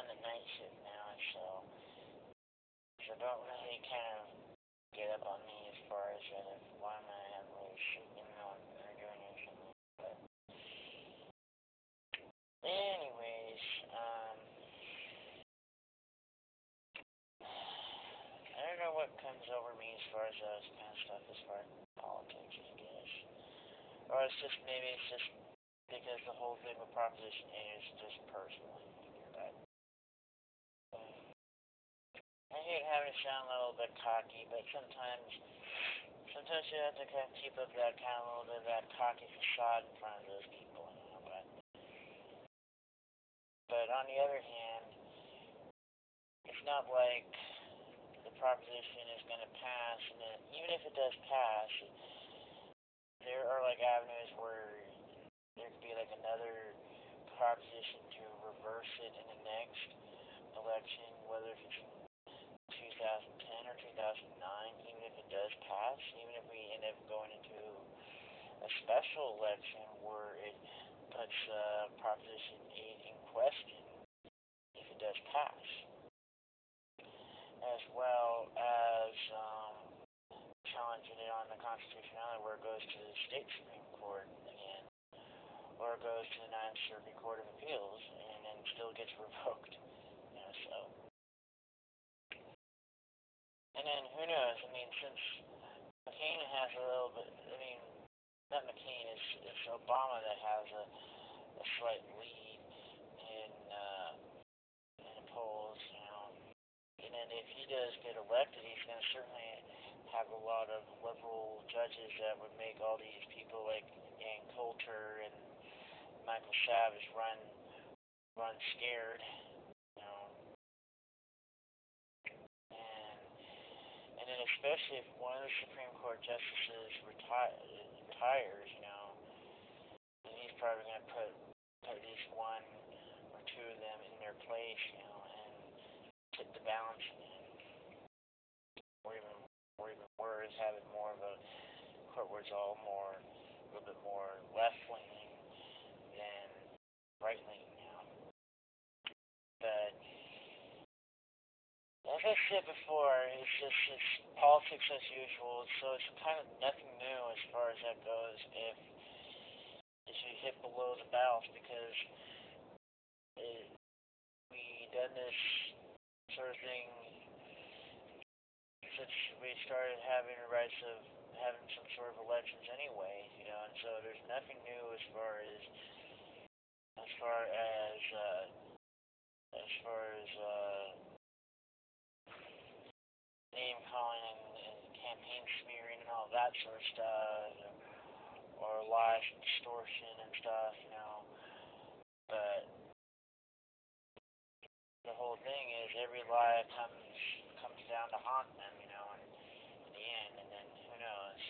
on the night shift now, so don't really kind of get up on me as far as why am I not really shooting on or doing anything. But anyways, I don't know what comes over me as far as this kind of stuff, as far as politics, I guess. Or maybe it's just because the whole thing with Proposition 8 is just personally. But I hate having to sound a little bit cocky, but sometimes you have to kind of keep up that kind of little bit of that cocky facade in front of those people, you know. But on the other hand, it's not like the proposition is going to pass, and even if it does pass, there are like avenues where there could be like another proposition to reverse it in the next election, whether it's in 2010 or 2009, even if it does pass, even if we end up going into a special election where it puts Proposition 8 in question, if it does pass, as well as challenging it on the constitutionality where it goes to the state Supreme Court again, or it goes to the Ninth Circuit Court of Appeals, and then still gets revoked, you know, so. And then, who knows, I mean, since McCain has a little bit, I mean, not McCain, it's Obama that has a slight lead in the polls, you know, and then if he does get elected, he's going to certainly have a lot of liberal judges that would make all these people like Ann Coulter and Michael Chavez run scared, you know, and then especially if one of the Supreme Court justices retires, you know, then he's probably going to put at least one or two of them in their place, you know, and tip the balance again, or even worse, have it more of a court where it's all a little bit more left-leaning than right-leaning now. But as I said before, it's politics as usual, so it's kind of nothing new as far as that goes if you hit below the belt, because we done this sort of thing since we started having the rights of having some sort of elections anyway, you know, and so there's nothing new as far as name calling and campaign smearing and all that sort of stuff, or lies and extortion and stuff, you know. But the whole thing is every lie comes down to haunt them, you know, and in the end, and then who knows.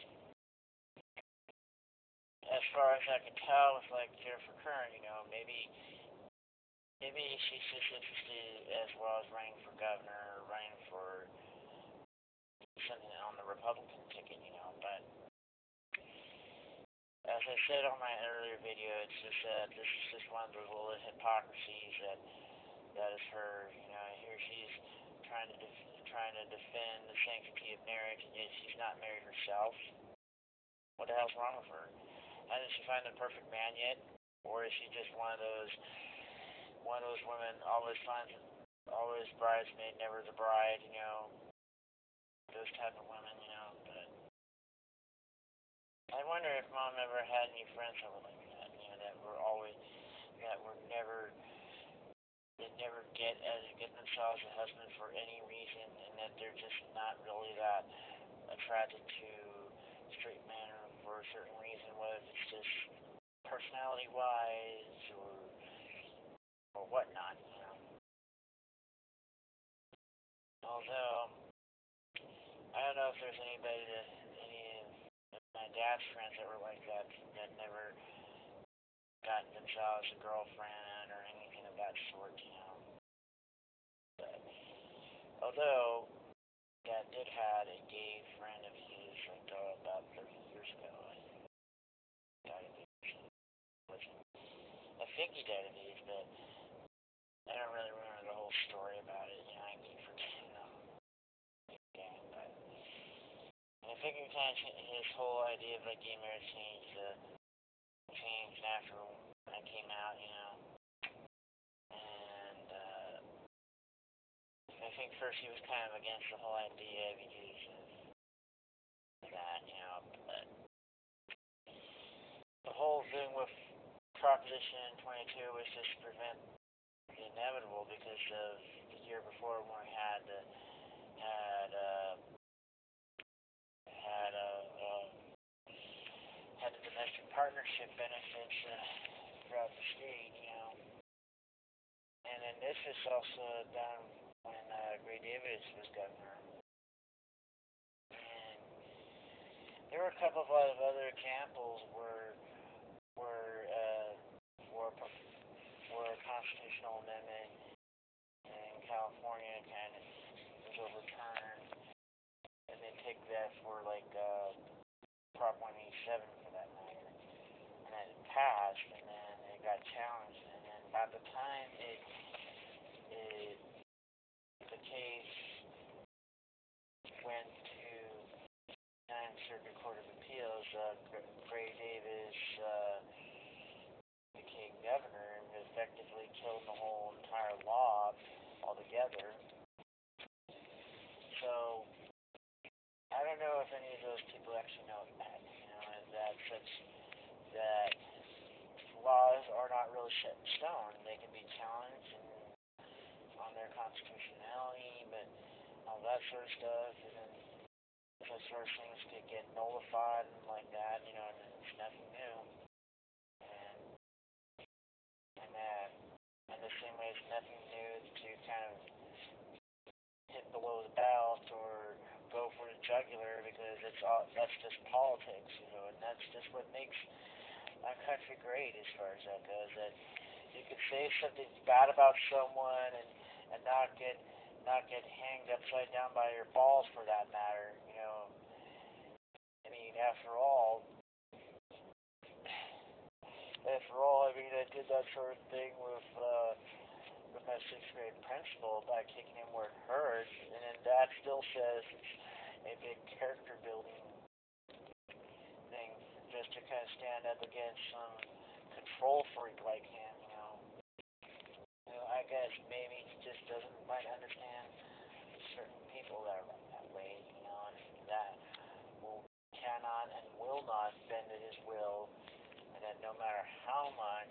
As far as I can tell with like Jennifer Kern, you know, maybe she's just interested as well as running for governor or running for something on the Republican ticket, you know, but as I said on my earlier video, it's just this is just one of those little hypocrisies that is her, you know. Here she's trying to defend the sanctity of marriage, and yet she's not married herself. What the hell's wrong with her? Hasn't she found the perfect man yet? Or is she just one of those women always bridesmaid, never the bride, you know? Those type of women, you know. But I wonder if Mom ever had any friends that were like that, you know, that never get themselves a husband for any reason, and that they're just not really that attracted to straight men for a certain reason, whether it's just personality-wise or whatnot, you know. Although I don't know if there's any of my dad's friends that were like that never got themselves a girlfriend or anything of that sort, you know. But although Dad did have a gay friend of his like about 30 years ago, I think he died of AIDS, but I don't really remember the whole whole story about it. You know, I keep forgetting again, but I think it kind of his whole idea of like gay marriage changed after I came out, you know, and I think first he was kind of against the whole idea because of that, you know, but the whole thing with Proposition 22 was just to prevent the inevitable because of the year before when we had had uh, had had the domestic partnership benefits throughout the state, you know, and then this is also done when Gray Davis was governor, and there were a couple of other examples where a constitutional amendment in California kind of was overturned, and they take that for like Prop 187 for that matter, and then it passed, and then it got challenged, and then by the time the case went to Ninth Circuit Court of Appeals, Gray Davis became governor and effectively killed the whole entire law altogether. So I don't know if any of those people actually know that, you know, and that laws are not really set in stone. They can be challenged on their constitutionality, but all that sort of stuff, and then those sort of things could get nullified and like that, you know, and it's nothing new. And the same way it's nothing new to kind of hit below the belt or go for the jugular because that's just politics, you know, and that's just what makes our country great as far as that goes. That you could say something bad about someone and not get hanged upside down by your balls for that matter, you know. I mean, after all, I mean, I did that sort of thing with my sixth grade principal by kicking him where it hurts, and then that still says it's a big character building thing just to kind of stand up against some control freak like him, you know. You know, I guess maybe he just doesn't quite understand certain people that are that way, you know, and that cannot and will not bend to his will, and that no matter how much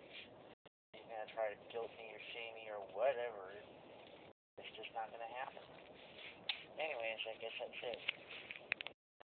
he's going to try to guilt me or shame me or whatever, it's just not going to happen. Anyways, I guess that's it.